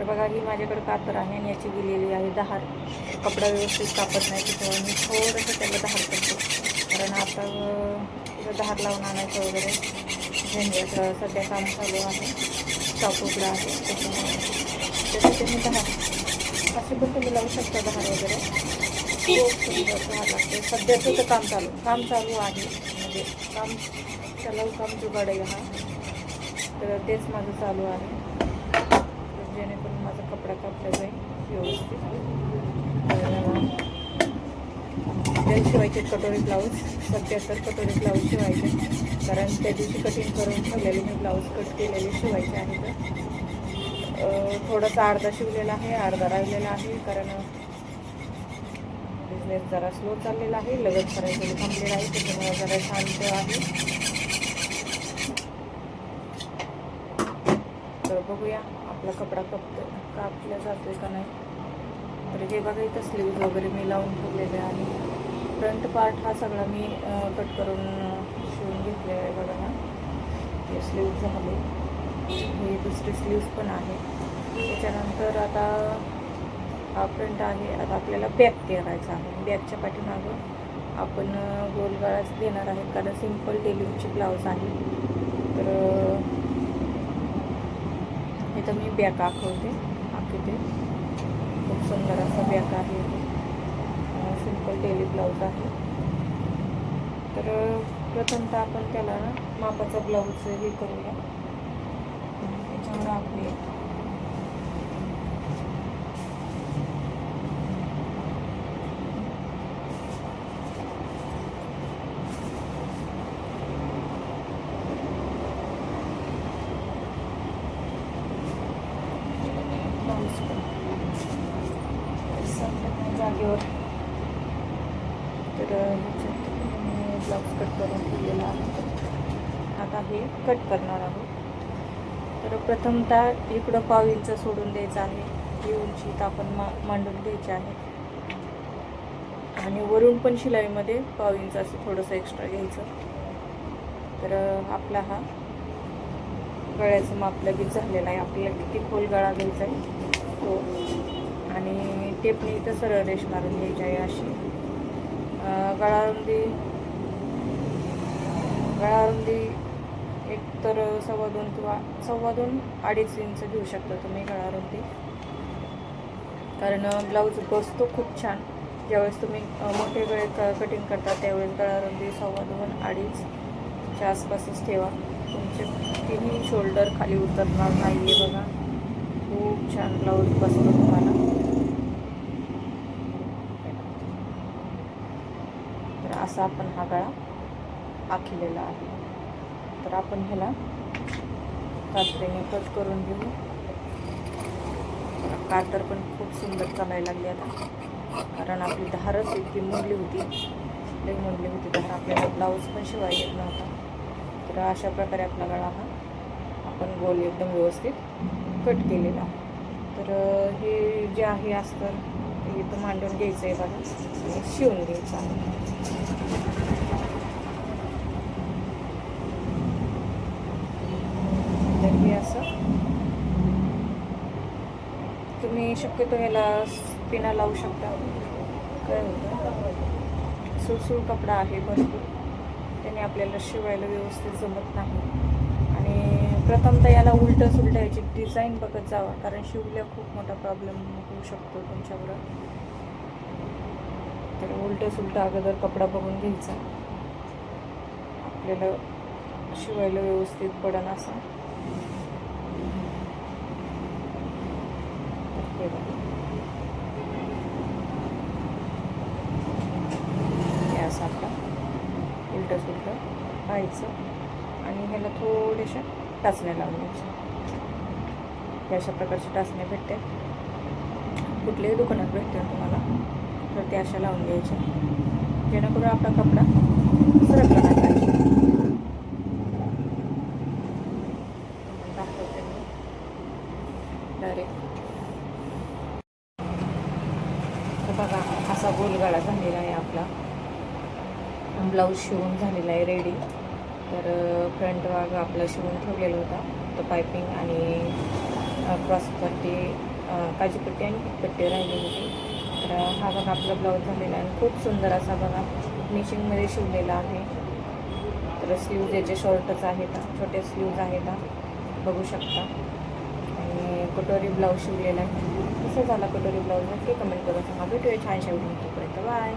बघा ही माझ्याकडे कातर आहे आणि याची दिलेली आहे धार. कपडा व्यवस्थित कापत नाही त्याच्यावर मी थोडंसं त्याला धार करतो, कारण आता धार लावून आणायचं वगैरे झंझट. सध्या काम चालू आहे, शॉप उघडा आहे, त्याच्यामुळे मी धार असे पण तुम्ही लावू शकता धार वगैरे. खूप सुंदर धार लागते. सध्याचं तर काम चालू आहे, म्हणजे काम जुगाड आहे हा, तर तेच माझं चालू आहे, जेणेकरून माझा कपडा कापला जाईल व्यवस्थित. आपल्याला शिवायचे कटोरी ब्लाऊज, सध्या तर कटोरी ब्लाऊज शिवायचे, कारण त्या दिवशी कटिंग करून ठेवलेले मी ब्लाऊज कट केलेले शिवायचे आहे. तर थोडासा अर्धा शिवलेला आहे, अर्धा राहिलेला आहे, कारण बिझनेस जरा स्लो चाललेला आहे, लगत करायचं थांबलेलं आहे, त्याच्यामुळे जरा शांत आहे. तर बघूया आपला कपडा कापला जातोय का नाही. तर हे बघा इथं स्लीव्ज वगैरे मी लावून ठेवलेले आहे. फ्रंट पार्ट हा सगळा मी कट करून शिवून घेतलेला आहे. बघा ना, हे स्लीव्ज झाले, हे दुसरी स्लीव्ज पण आहे. त्याच्यानंतर आता हा फ्रंट आहे. आता आपल्याला बॅक करायचा आहे. बॅकच्या पाठीमागं आपण गोलगळाच देणार आहे, कारण सिंपल डेलीची ब्लाऊज आहे. तर इथं मी बॅक आखवते. खूप सुंदर असा बॅक आहे, सिंपल डेली ब्लाऊज आहे. तर प्रथमतः आपण त्याला ना मापाचा ब्लाऊज हे करूया. त्याच्यावर आपले जागेवर तर ब्लाऊज कट करून ठेवलेला आहे. आता हे कट करणार आहोत. तर प्रथमतः इकडं 1/2 इंच सोडून द्यायचं आहे. ही उंची तर आपण मांडून द्यायची आहे, आणि वरून पण शिलाईमध्ये 1/2 इंच असं थोडंसं एक्स्ट्रा घ्यायचं. तर आपला हा गळ्याचं माप लगेच झालेला आहे. आपल्याला किती खोल गळा घ्यायचा आहे तो, आणि टेपने इथं सरळ रेष मारून घ्यायची आहे अशी. गळारुंदी एक तर 2.25 किंवा 2.25-2.5 इंच घेऊ शकता तुम्ही गळारुंदी, कारण ब्लाऊज बसतो खूप छान. ज्यावेळेस तुम्ही मोठे गळे कटिंग करता त्यावेळेस गळारुंदी 2.25-2.5च्या आसपासच ठेवा. तुमचे तिन्ही शोल्डर खाली उतरणार नाही आहे. बघा, खूप छान ब्लाऊज बसतो तुम्हाला. तर असा आपण हा गळा आखलेला आहे. तर आपण ह्याला कात्रीने कट करून घेऊ. कातर पण खूप सुंदर चालायला लागली आता, कारण आपली धारच इतकी मोडली होती, धार. आपल्याला ब्लाऊज पण शिवाय येत नव्हता. तर अशा प्रकारे आपला गळा हा आपण गोल एकदम व्यवस्थित कट केलेला आहे. तर हे जे आहे अस्तर ते इथं मांडून घ्यायचं आहे बघा, आणि शिवून घ्यायचं आहे. तर हे असं तुम्ही शक्यतो ह्याला पिना लावू शकता. काय होतं, सुळसुळ कपडा आहे भरपूर, त्याने आपल्याला शिवायला व्यवस्थित जमत नाही. आणि प्रथमतः याला उलटं सुलटं याची डिझाईन बघत जावा, कारण शिवल्या खूप मोठा प्रॉब्लेम होऊ शकतो तुमच्याबरोबर. तर उलटं सुलटं अगोदर कपडा बघून घ्यायचा, आपल्याला शिवायला व्यवस्थित पडन असा. हे असं आपलं उलटं सुलटं पाहायचं, आणि ह्याला थोड्याशा टाचण्या लावून घ्यायच्या. हे अशा प्रकारचे टाचण्या भेटतात, कुठल्याही दुकानात भेटतात तुम्हाला. तर ते अशा लावून घ्यायच्या, जेणेकरून आपला कपडा सरकला नाही पाहिजे. दाखवते मी डायरेक्ट. तर बघा, असा गोलगळा झालेला आहे आपला. ब्लाऊज शिवून झालेला आहे रेडी. तर फ्रंट भाग आपला शिवून ठेवलेला होता, तो पायपिंग आणि क्रॉस पट्टी काजीपट्टी आणि हुकपट्टी राहिली होती. तर हा बघा आपला ब्लाऊज झालेला आहे. खूप सुंदर असा बघा फिनिशिंगमध्ये शिवलेला आहे. तर स्लीव्ज याचे शॉर्टच आहेत, छोटे स्लीव्ज आहेत, बघू शकता. आणि कटोरी ब्लाऊज शिवलेला आहे. कसा झाला कटोरी ब्लाऊज नक्की कमेंट करून सांगा. भेटूया छानशा व्हिडिओ. तोपर्यंत बाय.